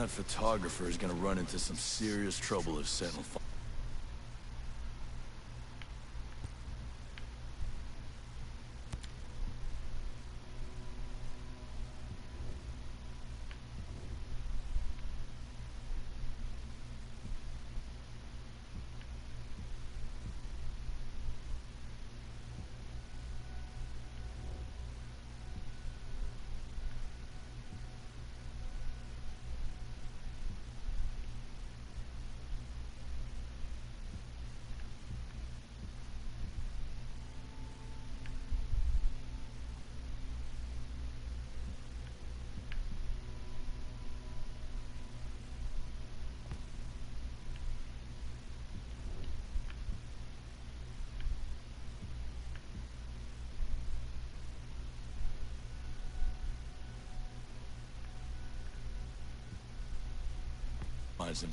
That photographer is gonna run into some serious trouble if Sentinel finds him.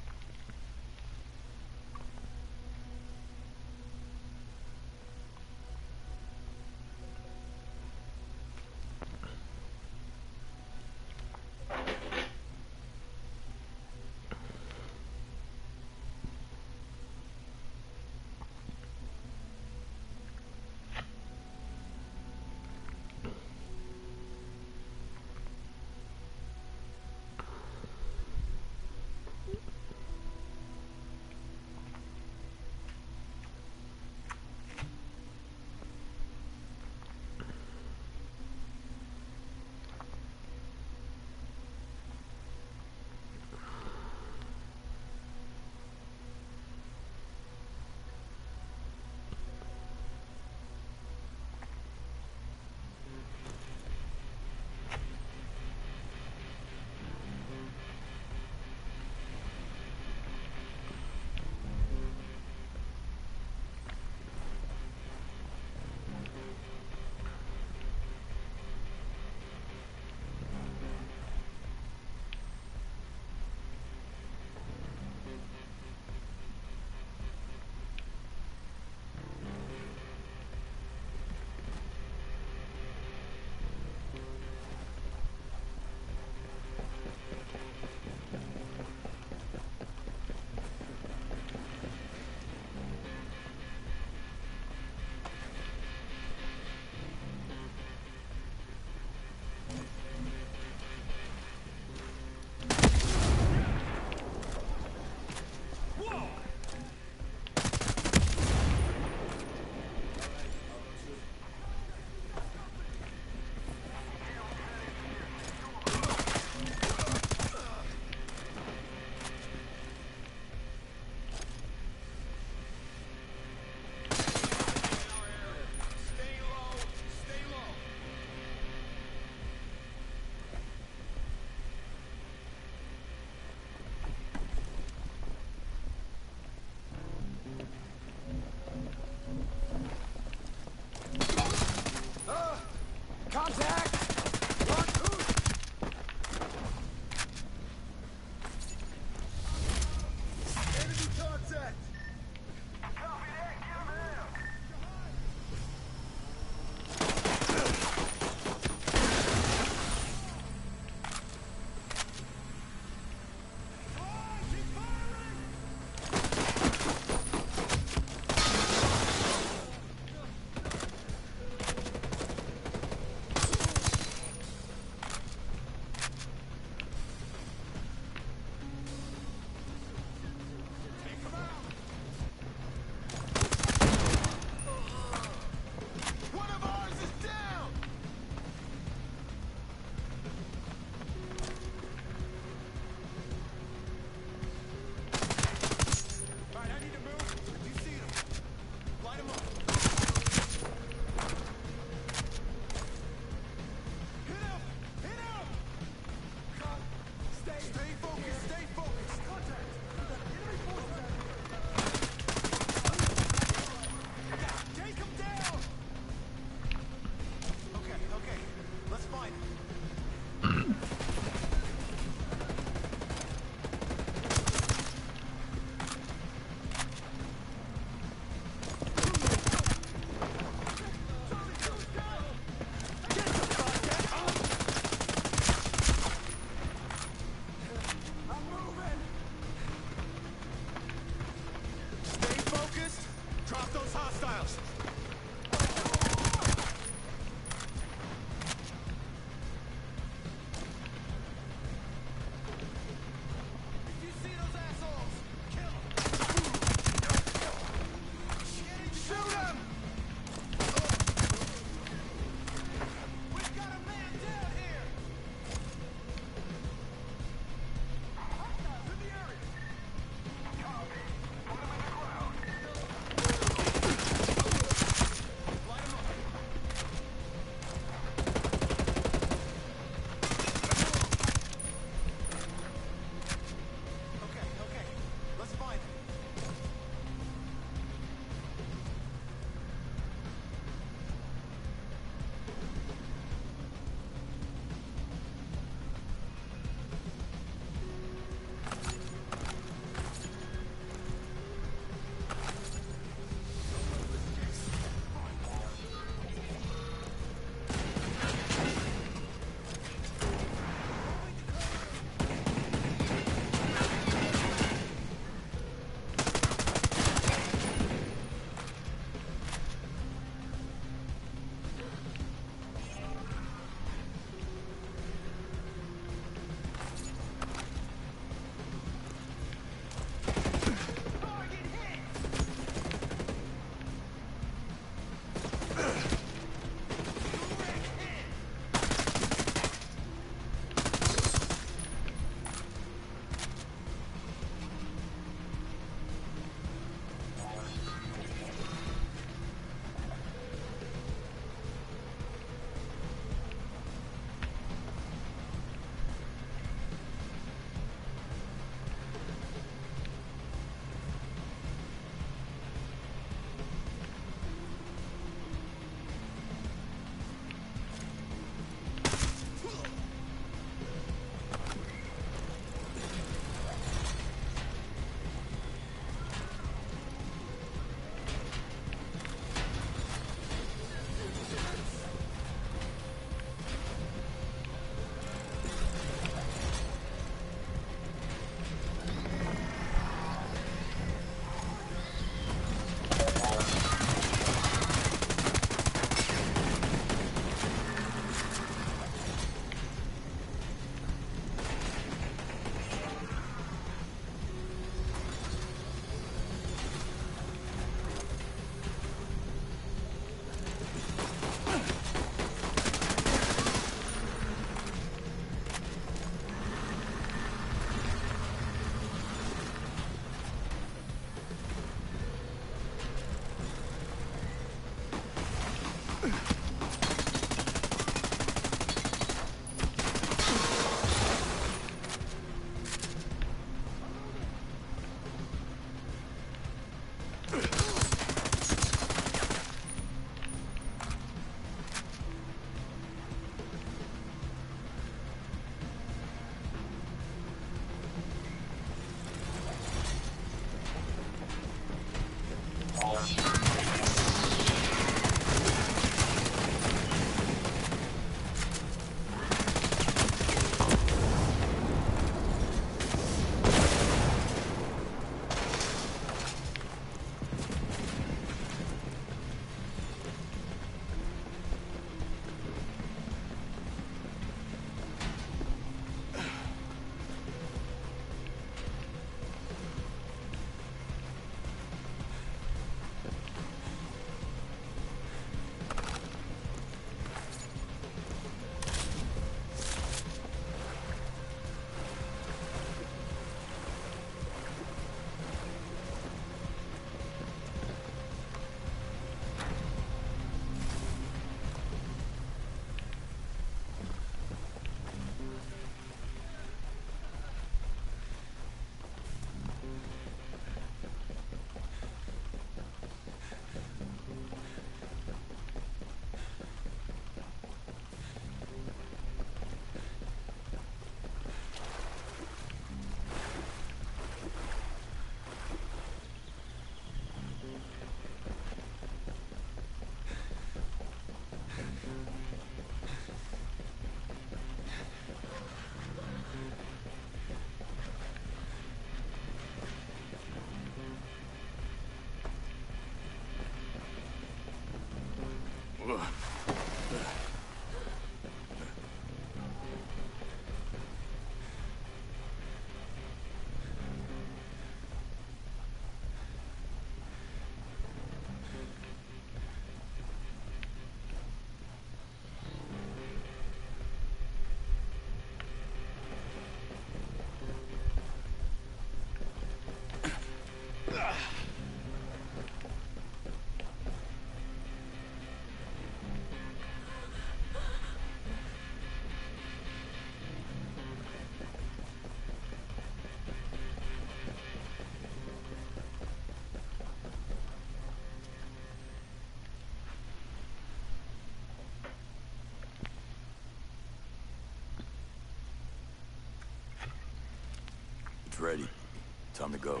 Time to go.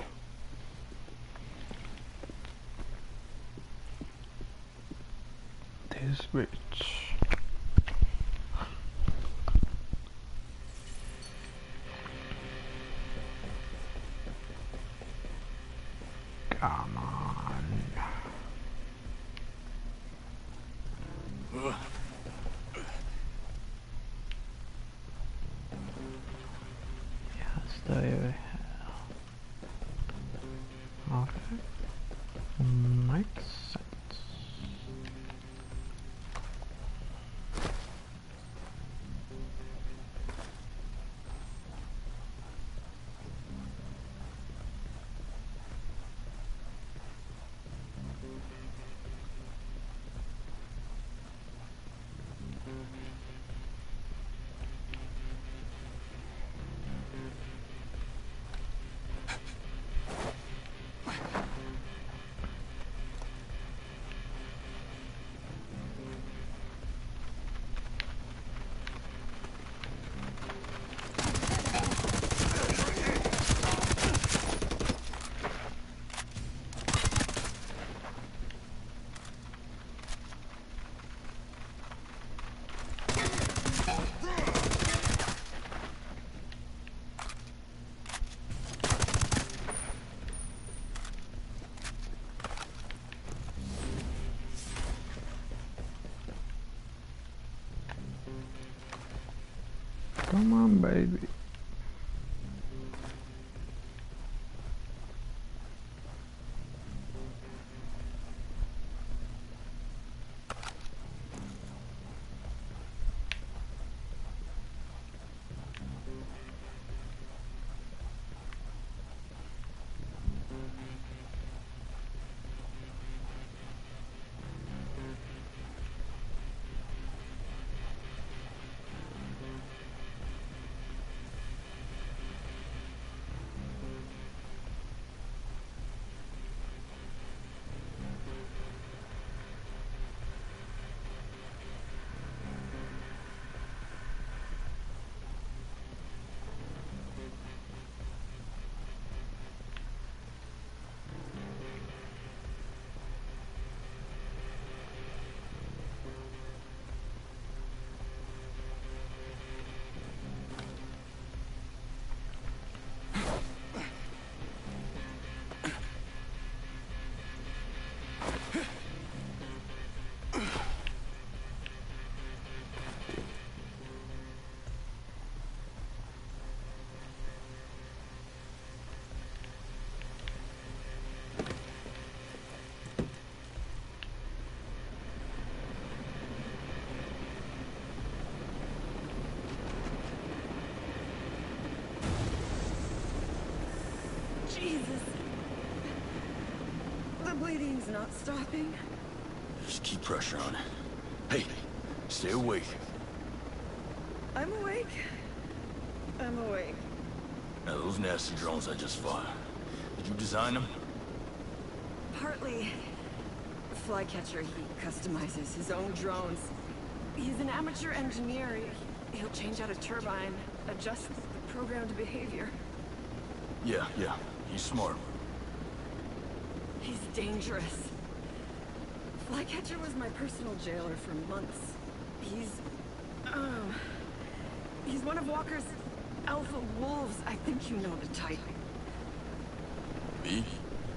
This bitch. Come on. Yeah, stay over here. Okay. Makes sense. Come on, baby. Jesus. The bleeding's not stopping. Just keep pressure on it. Hey, stay awake. I'm awake. I'm awake. Now those nasty drones I just fought, did you design them? Partly. Flycatcher, he customizes his own drones. He's an amateur engineer. He'll change out a turbine, adjust the programmed behavior. Yeah, he's smart. He's dangerous. Flycatcher was my personal jailer for months. He's one of Walker's alpha wolves. I think you know the type. Me?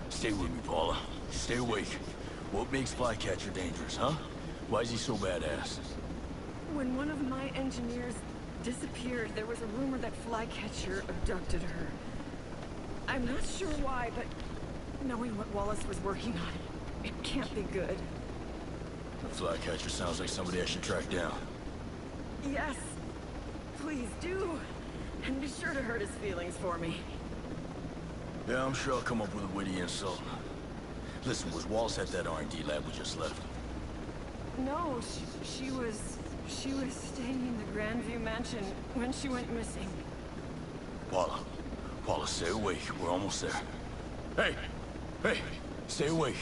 Stay with me, Paula. Stay awake. What makes Flycatcher dangerous, huh? Why is he so badass? When one of my engineers disappeared, there was a rumor that Flycatcher abducted her. I'm not sure why, but knowing what Wallace was working on, it can't be good. The Flycatcher sounds like somebody I should track down. Yes, please do. And be sure to hurt his feelings for me. Yeah, I'm sure I'll come up with a witty insult. Listen, was Wallace at that R&D lab we just left? No, she was staying in the Grandview mansion when she went missing. Paula, stay awake. We're almost there. Hey, stay awake.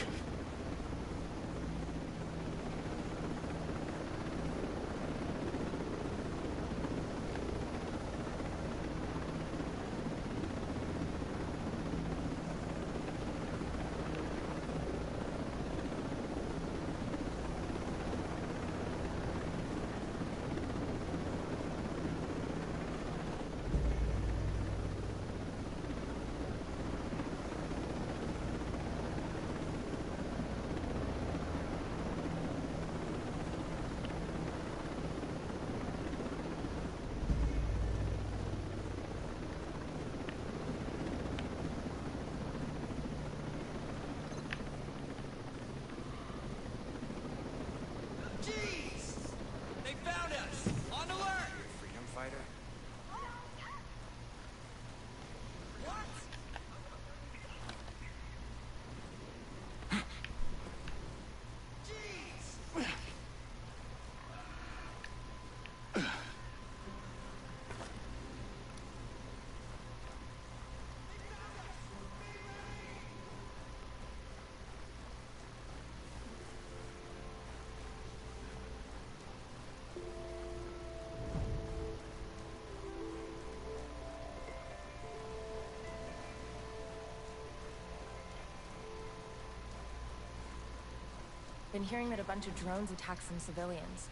been hearing that a bunch of drones attacked some civilians.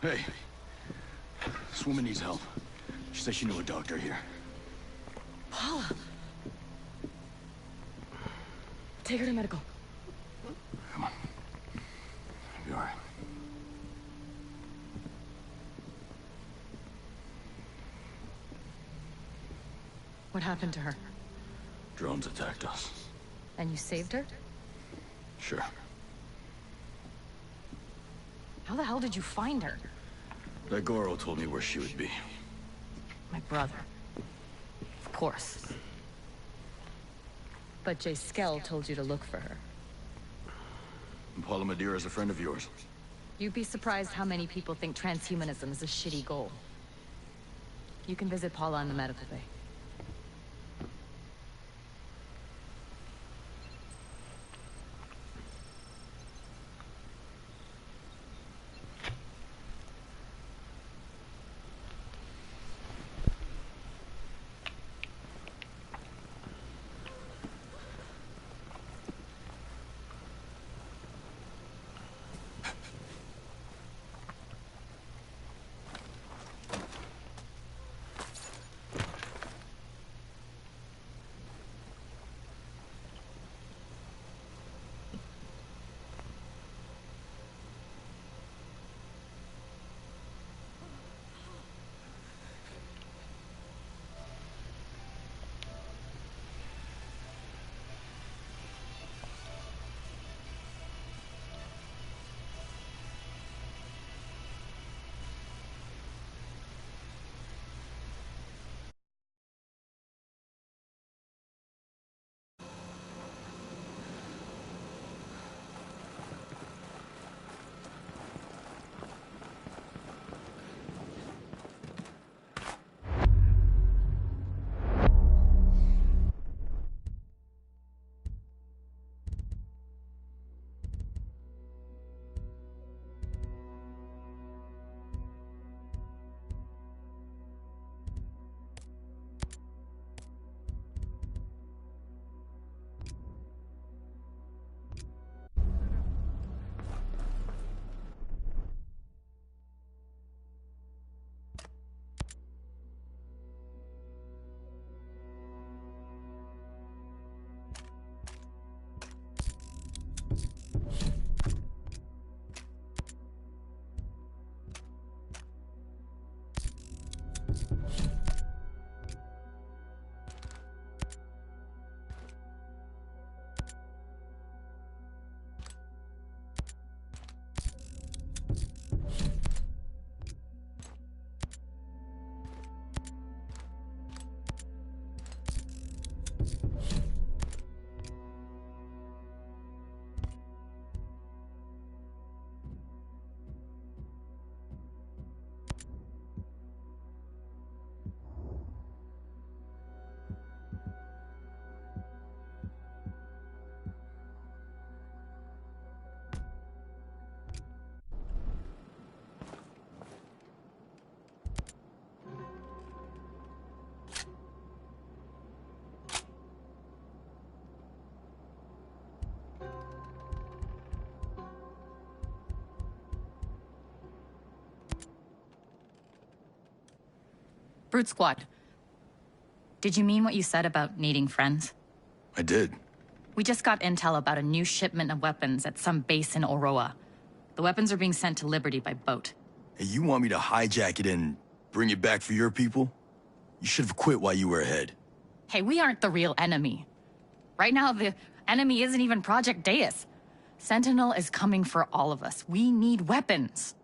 Hey. This woman needs help. She said she knew a doctor here. Paula! Take her to medical. Come on. You'll be all right. What happened to her? Drones attacked us. And you saved her? Sure. How the hell did you find her? That Goro told me where she would be. My brother. Of course. But Jay Skell told you to look for her. And Paula Madeira is a friend of yours. You'd be surprised how many people think transhumanism is a shitty goal. You can visit Paula in the medical bay. Brute Squad. Did you mean what you said about needing friends? I did. We just got intel about a new shipment of weapons at some base in Oroa. The weapons are being sent to Liberty by boat. Hey, you want me to hijack it and bring it back for your people? You should have quit while you were ahead. Hey, we aren't the real enemy. Right now, the enemy isn't even Project Deus. Sentinel is coming for all of us. We need weapons.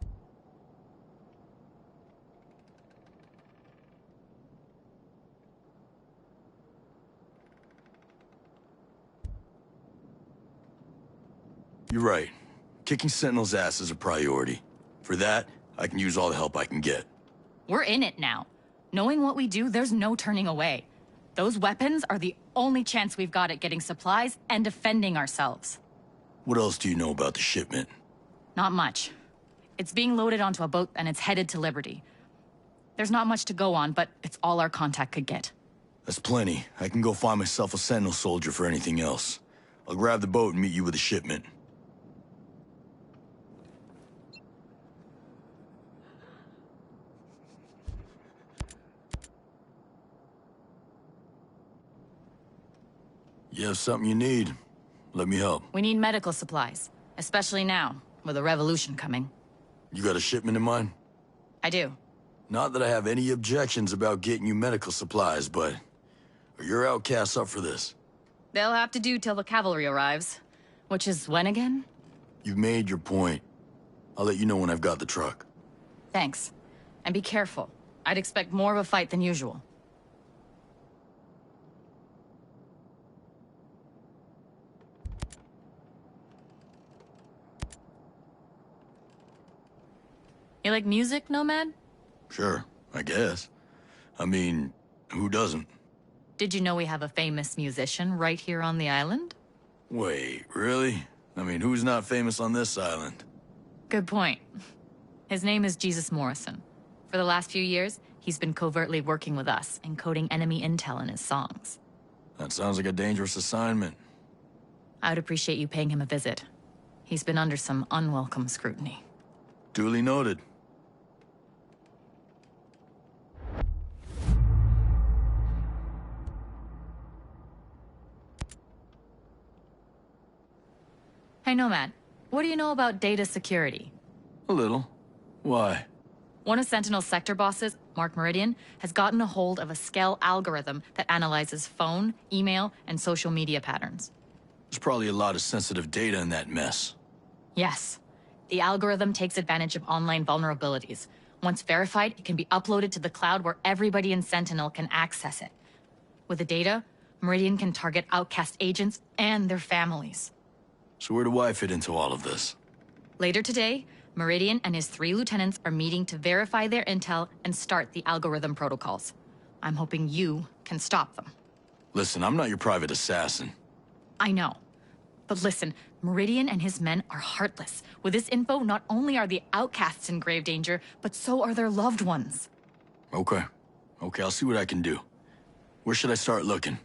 You're right. Kicking Sentinel's ass is a priority. For that, I can use all the help I can get. We're in it now. Knowing what we do, there's no turning away. Those weapons are the only chance we've got at getting supplies and defending ourselves. What else do you know about the shipment? Not much. It's being loaded onto a boat and it's headed to Liberty. There's not much to go on, but it's all our contact could get. That's plenty. I can go find myself a Sentinel soldier for anything else. I'll grab the boat and meet you with a shipment. You have something you need? Let me help. We need medical supplies, especially now, with a revolution coming. You got a shipment in mind? I do. Not that I have any objections about getting you medical supplies, but are your outcasts up for this? They'll have to do till the cavalry arrives. Which is when again? You've made your point. I'll let you know when I've got the truck. Thanks. And be careful. I'd expect more of a fight than usual. You like music, Nomad? Sure, I guess. I mean, who doesn't? Did you know we have a famous musician right here on the island? Wait, really? I mean, who's not famous on this island? Good point. His name is Jesus Morrison. For the last few years, he's been covertly working with us, encoding enemy intel in his songs. That sounds like a dangerous assignment. I would appreciate you paying him a visit. He's been under some unwelcome scrutiny. Duly noted. Hey, Nomad, what do you know about data security? A little. Why? One of Sentinel's sector bosses, Mark Meridian, has gotten a hold of a Skell algorithm that analyzes phone, email, and social media patterns. There's probably a lot of sensitive data in that mess. Yes. The algorithm takes advantage of online vulnerabilities. Once verified, it can be uploaded to the cloud where everybody in Sentinel can access it. With the data, Meridian can target outcast agents and their families. So where do I fit into all of this? Later today, Meridian and his 3 lieutenants are meeting to verify their intel and start the algorithm protocols. I'm hoping you can stop them. Listen, I'm not your private assassin. I know. But listen, Meridian and his men are heartless. With this info, not only are the outcasts in grave danger, but so are their loved ones. Okay, I'll see what I can do. Where should I start looking?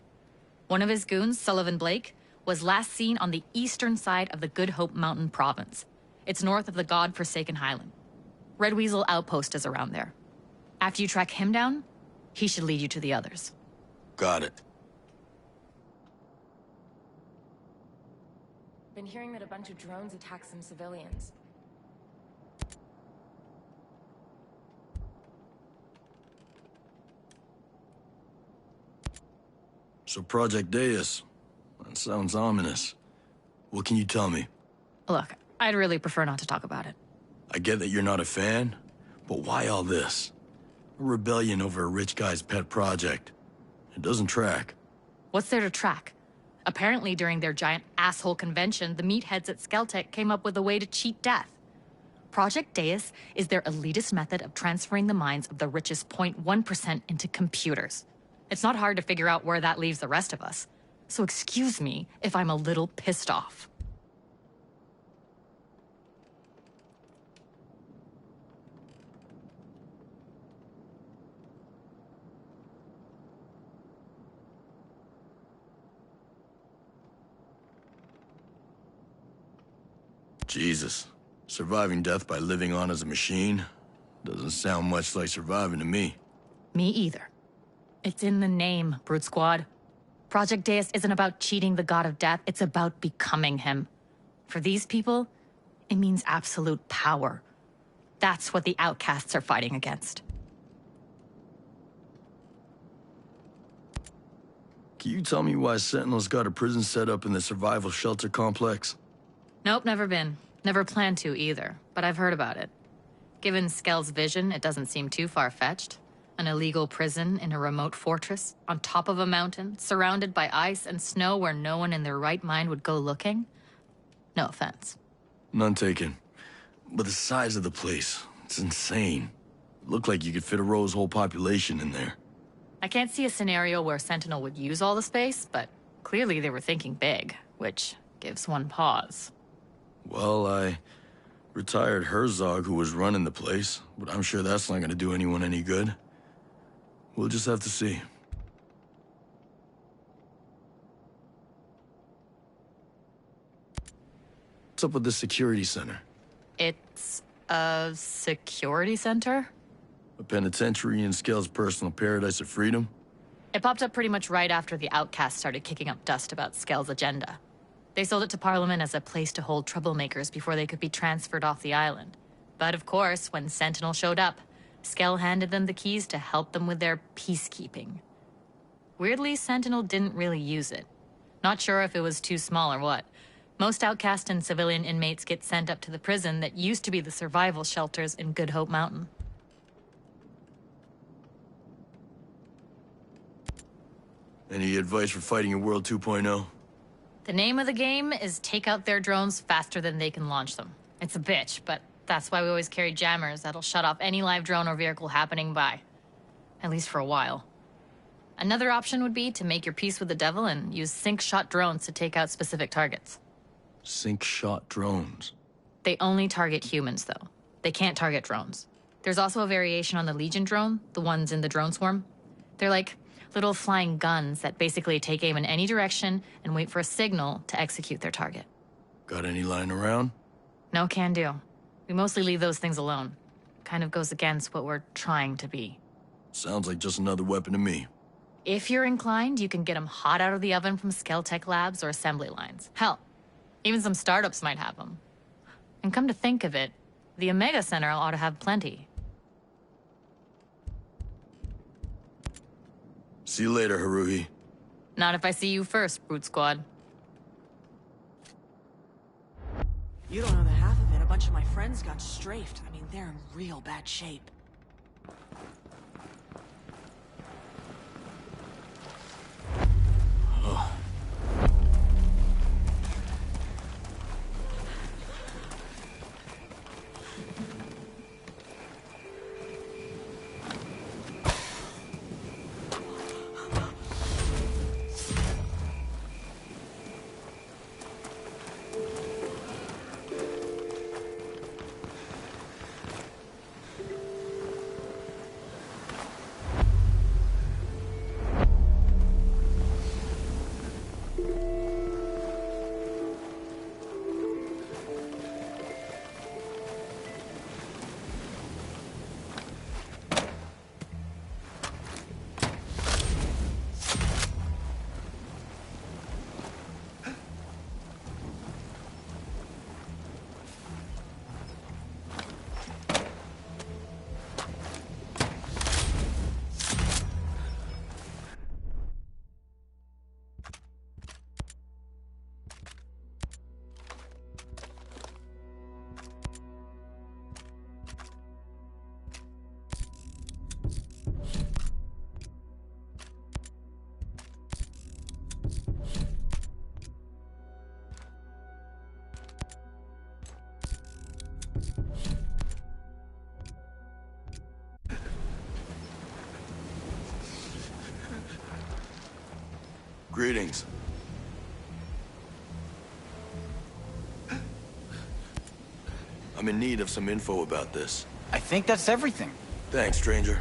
One of his goons, Sullivan Blake, was last seen on the eastern side of the Good Hope Mountain province. It's north of the God-forsaken Highland. Red Weasel Outpost is around there. After you track him down, he should lead you to the others. Got it. Been hearing that a bunch of drones attacked some civilians. So Project Deus. That sounds ominous. What can you tell me? Look, I'd really prefer not to talk about it. I get that you're not a fan, but why all this? A rebellion over a rich guy's pet project. It doesn't track. What's there to track? Apparently, during their giant asshole convention, the meatheads at Skeltec came up with a way to cheat death. Project Deus is their elitist method of transferring the minds of the richest 0.1% into computers. It's not hard to figure out where that leaves the rest of us. So excuse me if I'm a little pissed off. Jesus. Surviving death by living on as a machine? Doesn't sound much like surviving to me. Me either. It's in the name, Brute Squad. Project Deus isn't about cheating the god of death, it's about becoming him. For these people, it means absolute power. That's what the outcasts are fighting against. Can you tell me why Sentinel's got a prison set up in the survival shelter complex? Nope, never been. Never planned to either, but I've heard about it. Given Skell's vision, it doesn't seem too far-fetched. An illegal prison in a remote fortress, on top of a mountain, surrounded by ice and snow where no one in their right mind would go looking? No offense. None taken. But the size of the place, it's insane. Looked like you could fit a row's whole population in there. I can't see a scenario where Sentinel would use all the space, but clearly they were thinking big, which gives one pause. Well, I Retired Herzog who was running the place, but I'm sure that's not gonna do anyone any good. We'll just have to see. What's up with the security center? It's a security center? A penitentiary in Skell's personal paradise of freedom? It popped up pretty much right after the outcasts started kicking up dust about Skell's agenda. They sold it to Parliament as a place to hold troublemakers before they could be transferred off the island. But of course, when Sentinel showed up, Skell handed them the keys to help them with their peacekeeping. Weirdly, Sentinel didn't really use it. Not sure if it was too small or what. Most outcast and civilian inmates get sent up to the prison that used to be the survival shelters in Good Hope Mountain. Any advice for fighting in World 2.0? The name of the game is take out their drones faster than they can launch them. It's a bitch, but that's why we always carry jammers that'll shut off any live drone or vehicle happening by. At least for a while. Another option would be to make your peace with the devil and use sync-shot drones to take out specific targets. Sync-shot drones. They only target humans, though. They can't target drones. There's also a variation on the Legion drone, the ones in the drone swarm. They're like little flying guns that basically take aim in any direction and wait for a signal to execute their target. Got any lying around? No can do. We mostly leave those things alone. Kind of goes against what we're trying to be. Sounds like just another weapon to me. If you're inclined, you can get them hot out of the oven from Skelltech labs or assembly lines. Hell, even some startups might have them. And come to think of it, the Omega Center ought to have plenty. See you later, Haruhi. Not if I see you first, Brute Squad. You don't know the half of it. A bunch of my friends got strafed. I mean, they're in real bad shape. Greetings. I'm in need of some info about this. I think that's everything. Thanks, stranger.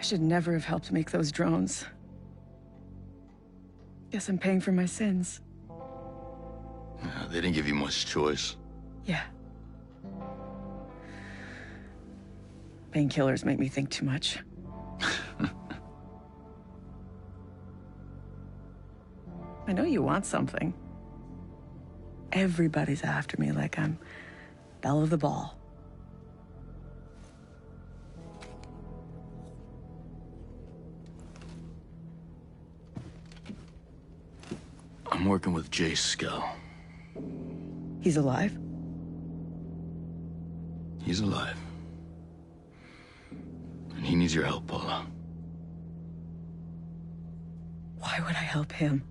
should never have helped make those drones. Guess I'm paying for my sins. They didn't give you much choice. Yeah. Painkillers make me think too much. I know you want something. Everybody's after me like I'm belle of the ball. I'm working with Jace Skell. He's alive? He's alive. And he needs your help, Paula. Why would I help him?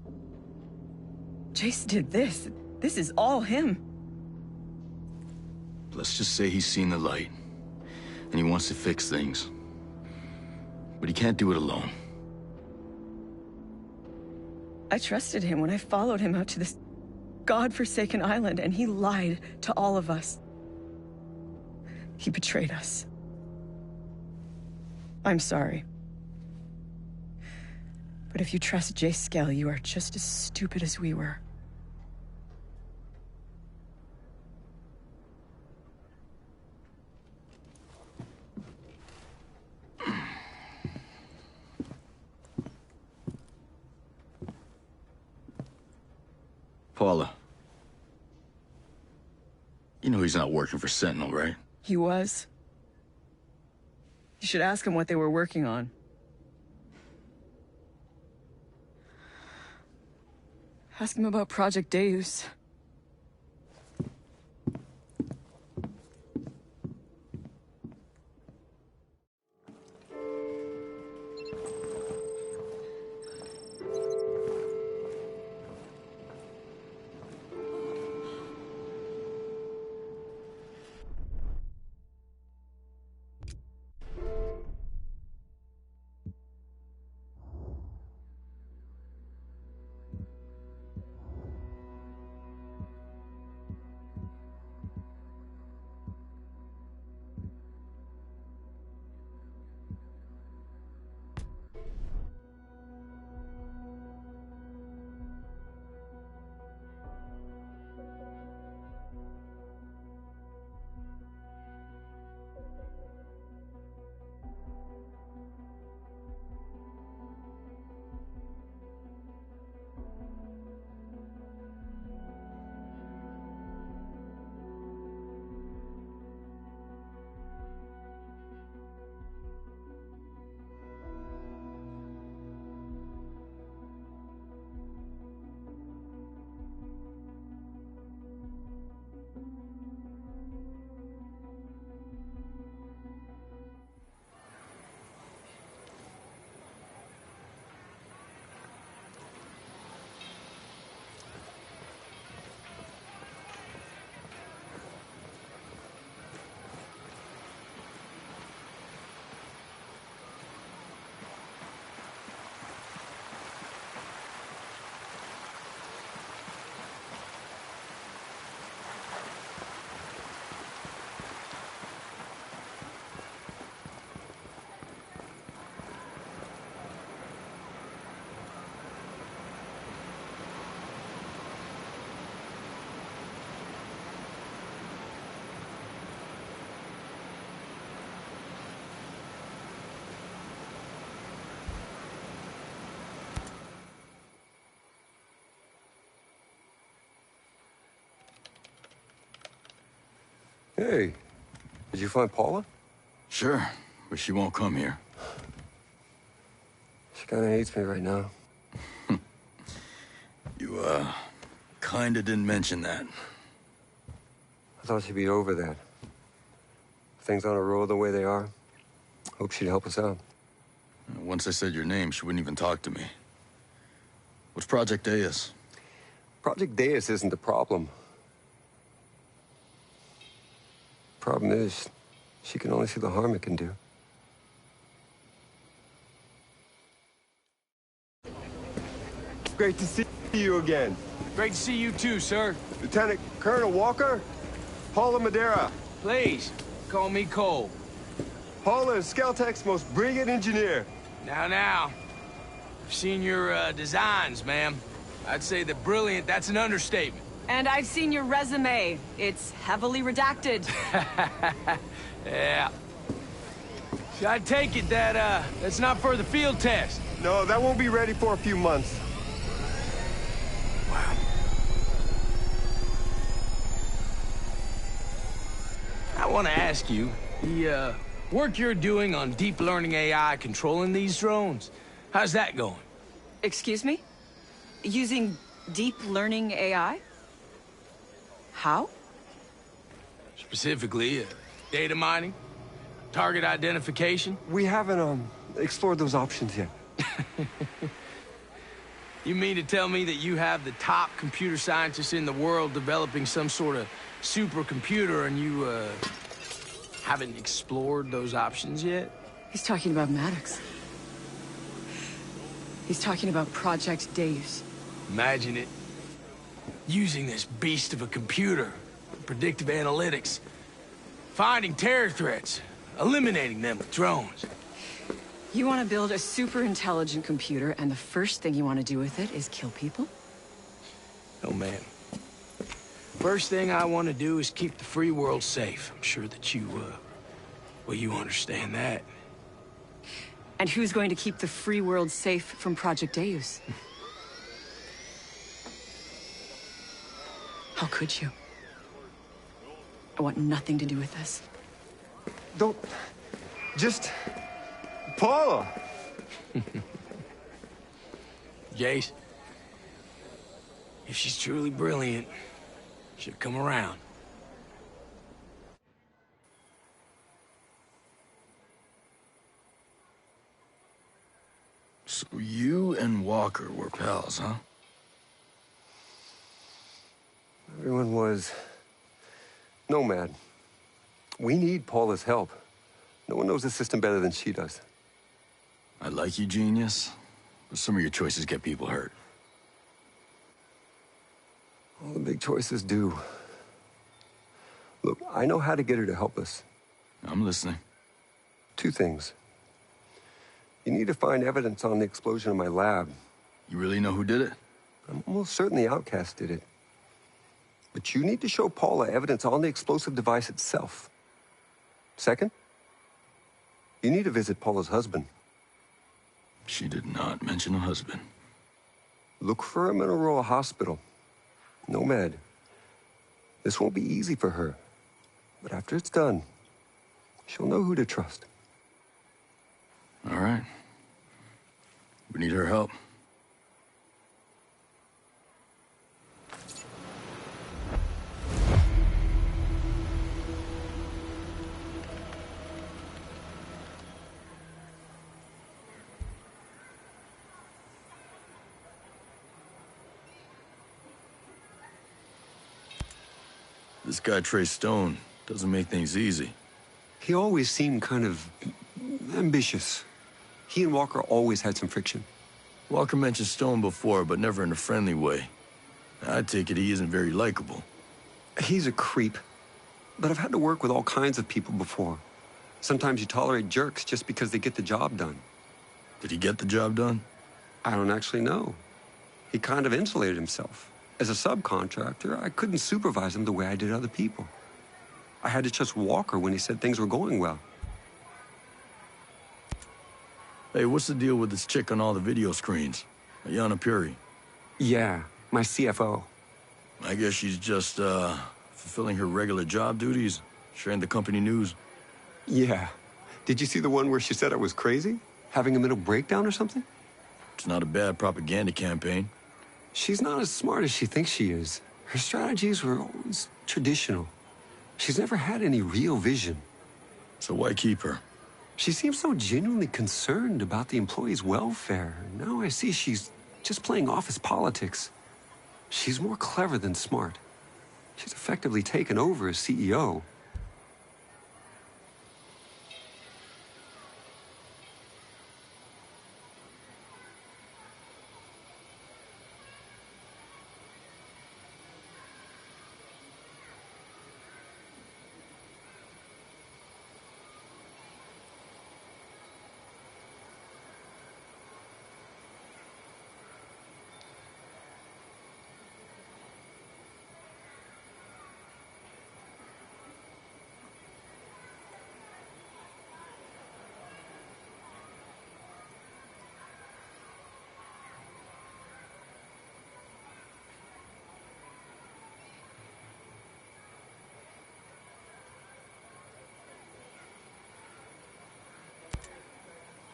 Jace did this. This is all him. Let's just say he's seen the light. And he wants to fix things. But he can't do it alone. I trusted him when I followed him out to this godforsaken island, and he lied to all of us. He betrayed us. I'm sorry. But if you trust Jace Skell, you are just as stupid as we were. Paula. You know he's not working for Sentinel, right? He was. You should ask him what they were working on. Ask him about Project Deus. Hey, did you find Paula? Sure, but she won't come here. She kinda hates me right now. You, kinda didn't mention that. I thought she'd be over that. Things on a roll the way they are. Hope she'd help us out. Once I said your name, she wouldn't even talk to me. What's Project Deus? Project Deus isn't the problem. Problem is, she can only see the harm it can do. Great to see you again. Great to see you too, sir. Lieutenant Colonel Walker, Paula Madeira. Please, call me Cole. Paula is Skeltech's most brilliant engineer. Now. I've seen your designs, ma'am. I'd say that brilliant, that's an understatement. And I've seen your resume. It's heavily redacted. Yeah. So I take it that, that's not for the field test. No, that won't be ready for a few months. Wow. I want to ask you, the work you're doing on deep learning AI controlling these drones, how's that going? Excuse me? Using deep learning AI? How? Specifically, data mining, target identification. We haven't, explored those options yet. You mean to tell me that you have the top computer scientists in the world developing some sort of supercomputer and you, haven't explored those options yet? He's talking about Maddox. He's talking about Project Deus. Imagine it. Using this beast of a computer, predictive analytics, finding terror threats, eliminating them with drones. You want to build a super intelligent computer, and the first thing you want to do with it is kill people? Oh, man. First thing I want to do is keep the free world safe. I'm sure that you, well, you understand that. And who's going to keep the free world safe from Project Deus? How could you? I want nothing to do with this. Don't... Just... Paula! Jace, if she's truly brilliant, she'll come around. So you and Walker were pals, huh? Everyone was... nomad. We need Paula's help. No one knows the system better than she does. I like you, genius, but some of your choices get people hurt. All the big choices do. Look, I know how to get her to help us. I'm listening. 2 things. You need to find evidence on the explosion in my lab. You really know who did it? I'm almost certain the Outcast did it. But you need to show Paula evidence on the explosive device itself. Second, you need to visit Paula's husband. She did not mention a husband. Look for him in Aurora Hospital. Nomad. This won't be easy for her. But after it's done, she'll know who to trust. All right. We need her help. This guy, Trey Stone, doesn't make things easy. He always seemed kind of ambitious. He and Walker always had some friction. Walker mentioned Stone before, but never in a friendly way. I take it he isn't very likable. He's a creep. But I've had to work with all kinds of people before. Sometimes you tolerate jerks just because they get the job done. Did he get the job done? I don't actually know. He kind of insulated himself. As a subcontractor, I couldn't supervise him the way I did other people. I had to trust Walker when he said things were going well. Hey, what's the deal with this chick on all the video screens? Ayanna Puri. Yeah, my CFO. I guess she's just, fulfilling her regular job duties, sharing the company news. Yeah. Did you see the one where she said I was crazy? Having a mental breakdown or something? It's not a bad propaganda campaign. She's not as smart as she thinks she is. Her strategies were always traditional. She's never had any real vision. So why keep her? She seems so genuinely concerned about the employees' welfare. Now I see she's just playing office politics. She's more clever than smart. She's effectively taken over as CEO.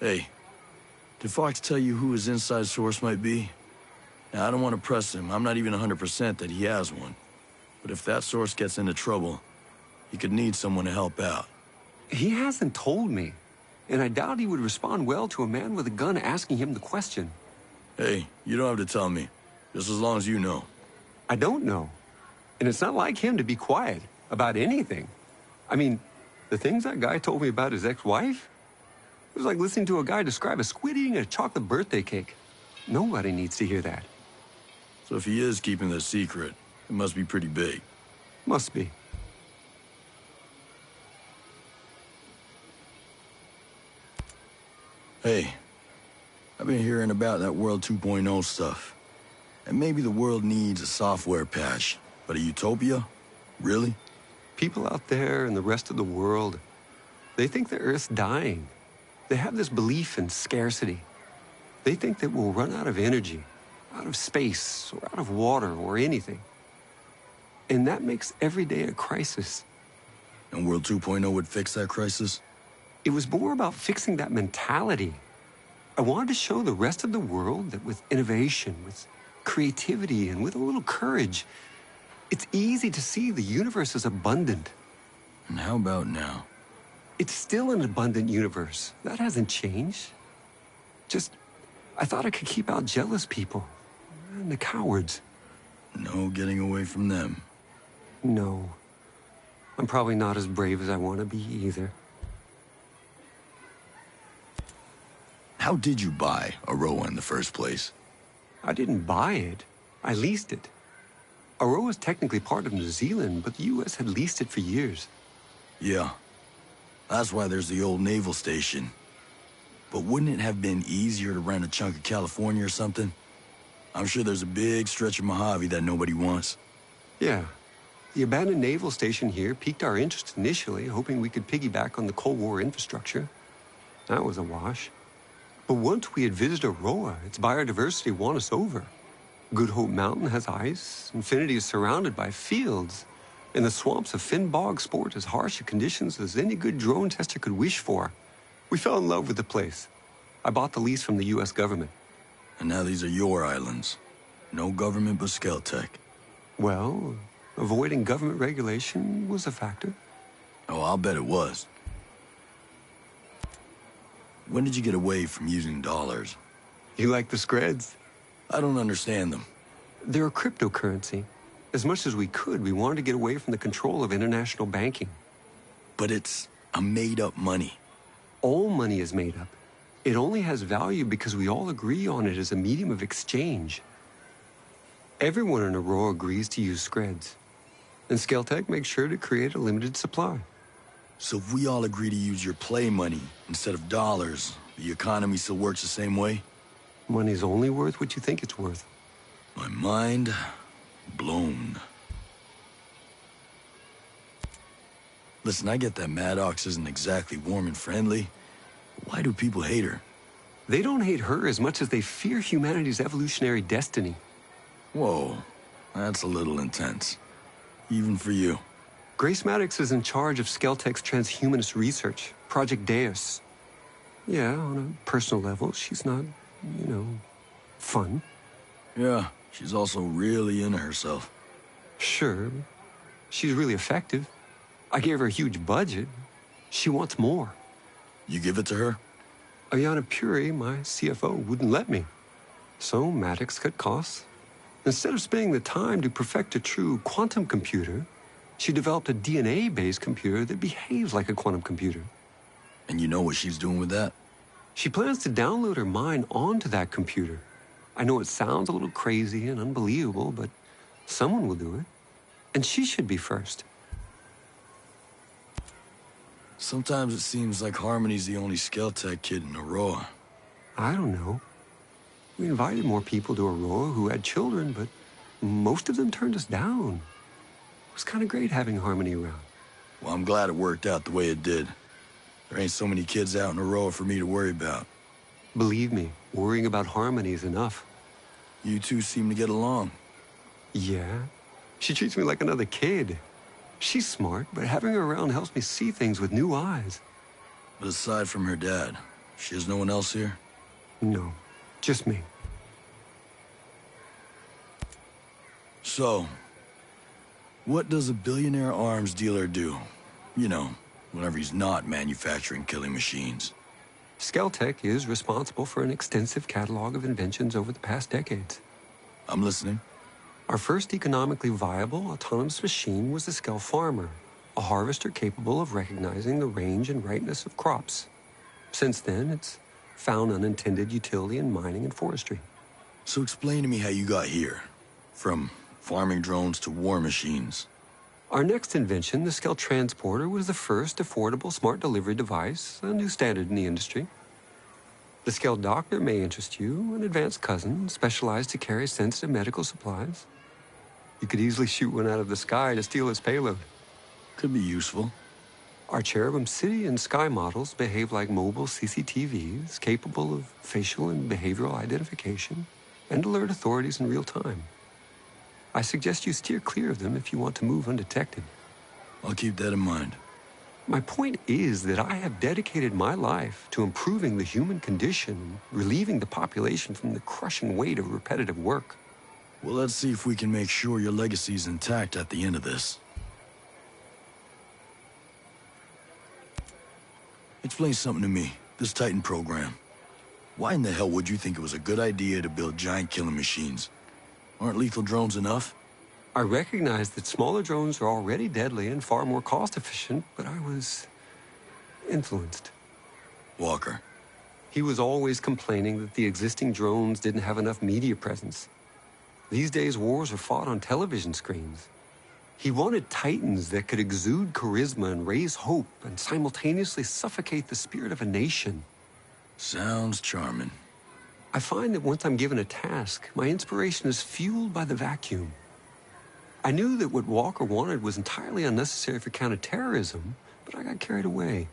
Hey, did Fox tell you who his inside source might be? Now, I don't want to press him. I'm not even 100% that he has one. But if that source gets into trouble, he could need someone to help out. He hasn't told me, and I doubt he would respond well to a man with a gun asking him the question. Hey, you don't have to tell me, just as long as you know. I don't know. And it's not like him to be quiet about anything. I mean, the things that guy told me about his ex-wife, it was like listening to a guy describe a squid eating a chocolate birthday cake. Nobody needs to hear that. So if he is keeping this secret, it must be pretty big. Must be. Hey, I've been hearing about that World 2.0 stuff. And maybe the world needs a software patch, but a utopia? Really? People out there in the rest of the world, they think the Earth's dying. They have this belief in scarcity. They think that we'll run out of energy, out of space, or out of water, or anything. And that makes every day a crisis. And World 2.0 would fix that crisis? It was more about fixing that mentality. I wanted to show the rest of the world that with innovation, with creativity, and with a little courage, it's easy to see the universe as abundant. And how about now? It's still an abundant universe. That hasn't changed. Just, I thought I could keep out jealous people and the cowards. No getting away from them. No. I'm probably not as brave as I want to be either. How did you buy Aroa in the first place? I didn't buy it. I leased it. Aroa is technically part of New Zealand, but the U.S. had leased it for years. Yeah. That's why there's the old naval station. But wouldn't it have been easier to rent a chunk of California or something? I'm sure there's a big stretch of Mojave that nobody wants. Yeah. The abandoned naval station here piqued our interest initially, hoping we could piggyback on the Cold War infrastructure. That was a wash. But once we had visited Aroa, its biodiversity won us over. Good Hope Mountain has ice, Infinity is surrounded by fields, and the swamps of Finn Bog sport as harsh a conditions as any good drone tester could wish for. We fell in love with the place. I bought the lease from the U.S. government. And now these are your islands. No government but Skeltec. Well, avoiding government regulation was a factor. Oh, I'll bet it was. When did you get away from using dollars? You like the Screds? I don't understand them. They're a cryptocurrency. As much as we could, we wanted to get away from the control of international banking. But it's a made-up money. All money is made up. It only has value because we all agree on it as a medium of exchange. Everyone in Aurora agrees to use Screds. And Skeltec makes sure to create a limited supply. So if we all agree to use your play money instead of dollars, the economy still works the same way? Money's only worth what you think it's worth. My mind blown. Listen, I get that Maddox isn't exactly warm and friendly. Why do people hate her? They don't hate her as much as they fear humanity's evolutionary destiny. Whoa, that's a little intense. Even for you. Grace Maddox is in charge of Skeltec's transhumanist research, Project Deus. Yeah, on a personal level, she's not, fun. Yeah, she's also really into herself. Sure, she's really effective. I gave her a huge budget. She wants more. You give it to her? Ayana Puri, my CFO, wouldn't let me. So Maddox cut costs. Instead of spending the time to perfect a true quantum computer, she developed a DNA-based computer that behaves like a quantum computer. And you know what she's doing with that? She plans to download her mind onto that computer. I know it sounds a little crazy and unbelievable, but someone will do it. And she should be first. Sometimes it seems like Harmony's the only Skeltec kid in Aurora. I don't know. We invited more people to Aurora who had children, but most of them turned us down. It was kind of great having Harmony around. Well, I'm glad it worked out the way it did. There ain't so many kids out in Aurora for me to worry about. Believe me, worrying about Harmony is enough. You two seem to get along. Yeah. She treats me like another kid. She's smart, but having her around helps me see things with new eyes. But aside from her dad, She has no one else here? No, just me. So, what does a billionaire arms dealer do? You know, whenever he's not manufacturing killing machines. Skeltech is responsible for an extensive catalog of inventions over the past decades. I'm listening. Our first economically viable autonomous machine was the Skell Farmer, a harvester capable of recognizing the range and ripeness of crops. Since then, it's found unintended utility in mining and forestry. So explain to me how you got here. From farming drones to war machines. Our next invention, the Skell Transporter, was the first affordable smart delivery device, a new standard in the industry. The Skell Doctor may interest you, an advanced cousin specialized to carry sensitive medical supplies. You could easily shoot one out of the sky to steal its payload. Could be useful. Our Cherubim City and Sky models behave like mobile CCTVs, capable of facial and behavioral identification, and alert authorities in real time. I suggest you steer clear of them if you want to move undetected. I'll keep that in mind. My point is that I have dedicated my life to improving the human condition, relieving the population from the crushing weight of repetitive work. Well, let's see if we can make sure your legacy's intact at the end of this. Explain something to me, this Titan program. Why in the hell would you think it was a good idea to build giant killing machines? Aren't lethal drones enough? I recognize that smaller drones are already deadly and far more cost-efficient, but I was influenced. Walker. He was always complaining that the existing drones didn't have enough media presence. These days, wars are fought on television screens. He wanted Titans that could exude charisma and raise hope and simultaneously suffocate the spirit of a nation. Sounds charming. I find that once I'm given a task, my inspiration is fueled by the vacuum. I knew that what Walker wanted was entirely unnecessary for counterterrorism, but I got carried away.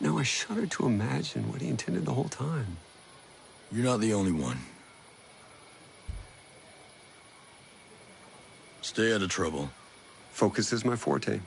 Now I shudder to imagine what he intended the whole time. You're not the only one. Stay out of trouble. Focus is my forte.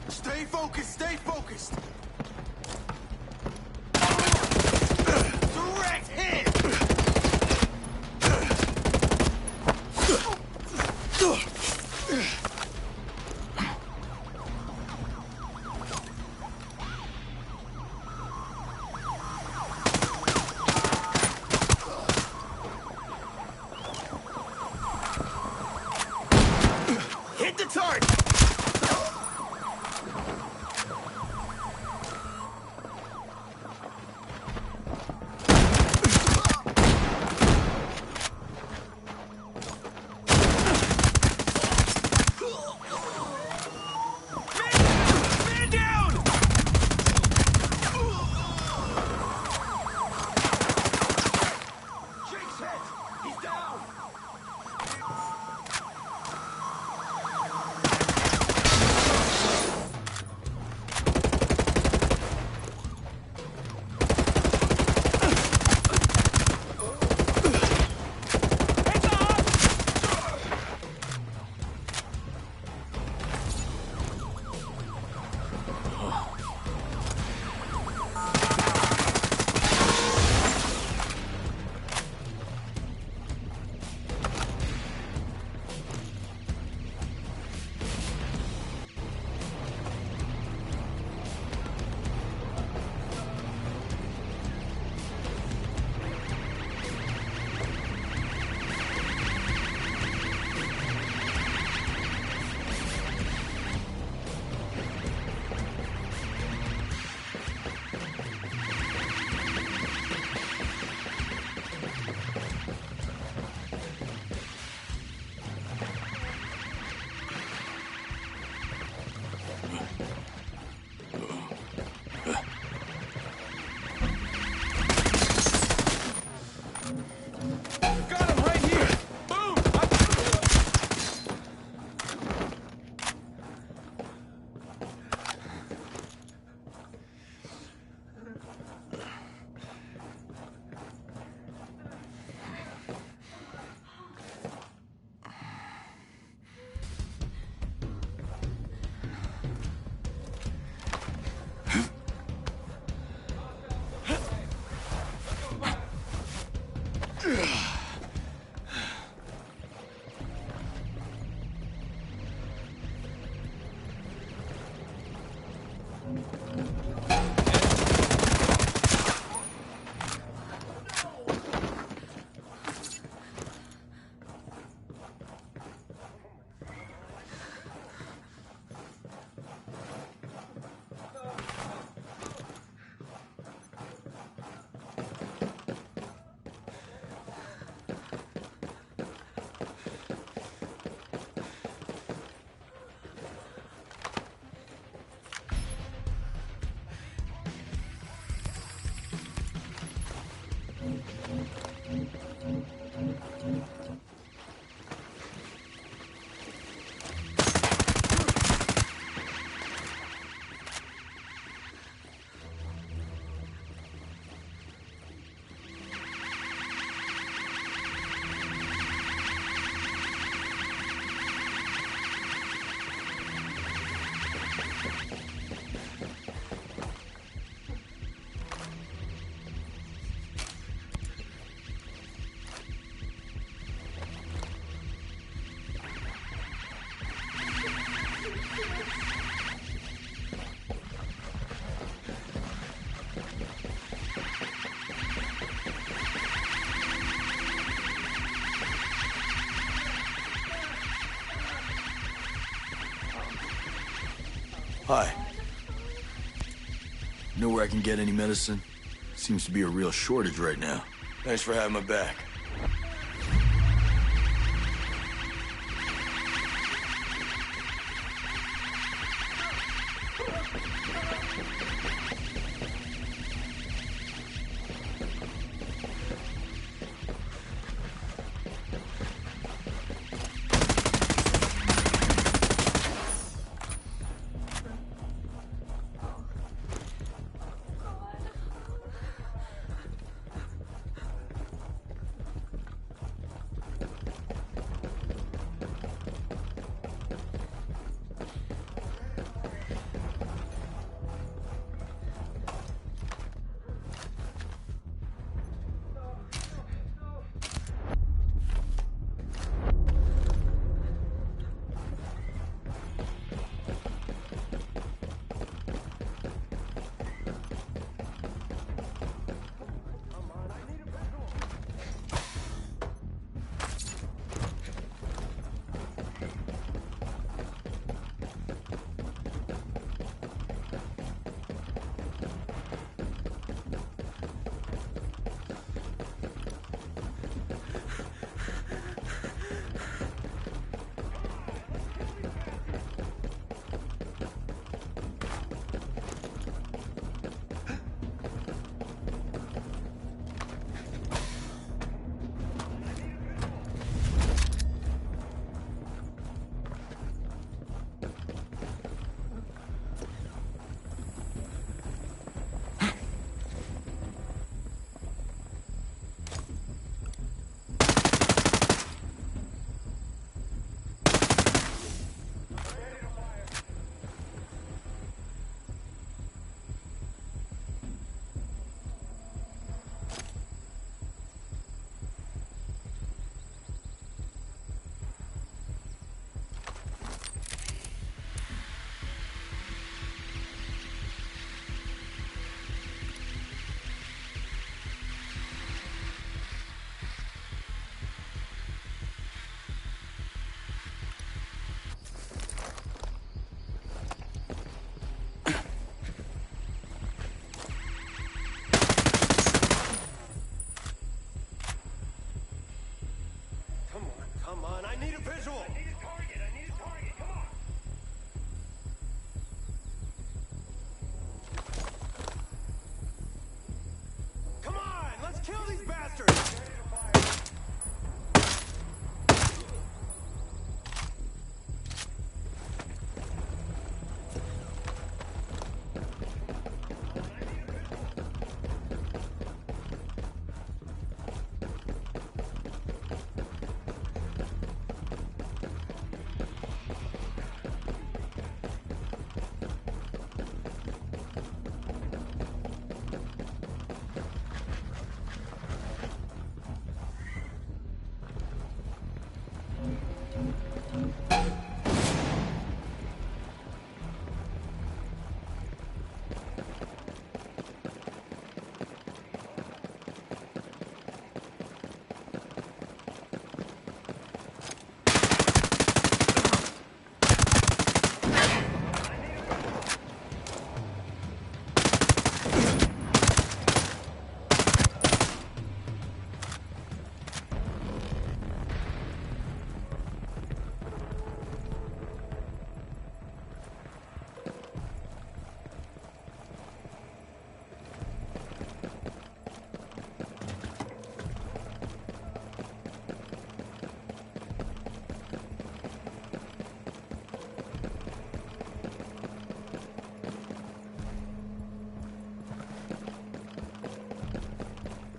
Stay focused, stay focused! Direct hit! Hit the target! Hi. Know where I can get any medicine? Seems to be a real shortage right now. Thanks for having my back.